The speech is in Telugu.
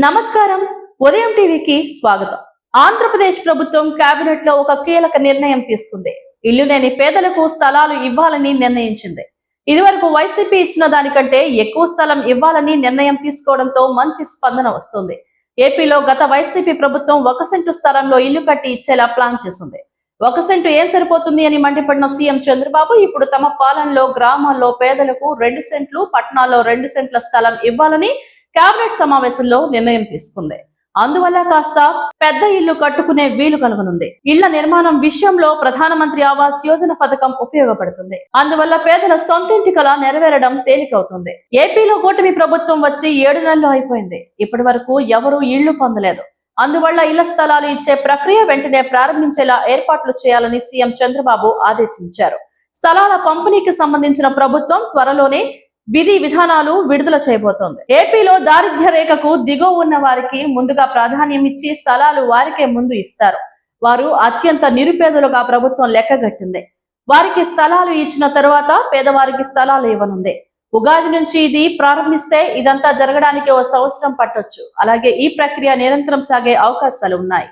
నమస్కారం. ఉదయం టీవీకి స్వాగతం. ఆంధ్రప్రదేశ్ ప్రభుత్వం కేబినెట్ లో ఒక కీలక నిర్ణయం తీసుకుంది. ఇల్లు లేని పేదలకు స్థలాలు ఇవ్వాలని నిర్ణయించింది. ఇదివరకు వైసీపీ ఇచ్చిన దానికంటే ఎక్కువ స్థలం ఇవ్వాలని నిర్ణయం తీసుకోవడంతో మంచి స్పందన వస్తుంది. ఏపీలో గత వైసీపీ ప్రభుత్వం 1 సెంటు స్థలంలో ఇల్లు కట్టి ఇచ్చేలా ప్లాన్ చేసింది. 1 సెంటు ఏం సరిపోతుంది అని మండిపడిన సీఎం చంద్రబాబు ఇప్పుడు తమ పాలనలో గ్రామాల్లో పేదలకు 2 సెంట్లు, పట్టణాల్లో 2 సెంట్ల స్థలం ఇవ్వాలని కేబినెట్ సమావేశంలో నిర్ణయం తీసుకుంది. అందువల్ల కాస్త పెద్ద ఇల్లు కట్టుకునే వీలు కలుగనుంది. ఇళ్ల నిర్మాణం విషయంలో ప్రధానమంత్రి ఆవాస్ యోజన పథకం ఉపయోగపడుతుంది. అందువల్ల పేదల సొంతింటి కల నెరవేరడం తేలికవుతుంది. ఏపీలో కూటమి ప్రభుత్వం వచ్చి 7 నెలలు అయిపోయింది. ఇప్పటి వరకు ఎవరూ ఇళ్లు పొందలేదు. అందువల్ల ఇళ్ల స్థలాలు ఇచ్చే ప్రక్రియ వెంటనే ప్రారంభించేలా ఏర్పాట్లు చేయాలని సీఎం చంద్రబాబు ఆదేశించారు. స్థలాల పంపిణీకి సంబంధించిన ప్రభుత్వం త్వరలోనే విధి విధానాలు విడుదల చేయబోతోంది. ఏపీలో దారిద్ర్య రేఖకు దిగువ ఉన్న వారికి ముందుగా ప్రాధాన్యం ఇచ్చి స్థలాలు వారికే ముందు ఇస్తారు. వారు అత్యంత నిరుపేదలుగా ప్రభుత్వం లెక్కగట్టింది. వారికి స్థలాలు ఇచ్చిన తరువాత పేదవారికి స్థలాలు ఇవ్వనుంది. ఉగాది నుంచి ఇది ప్రారంభిస్తే ఇదంతా జరగడానికి 1 సంవత్సరం పట్టొచ్చు. అలాగే ఈ ప్రక్రియ నిరంతరం సాగే అవకాశాలు ఉన్నాయి.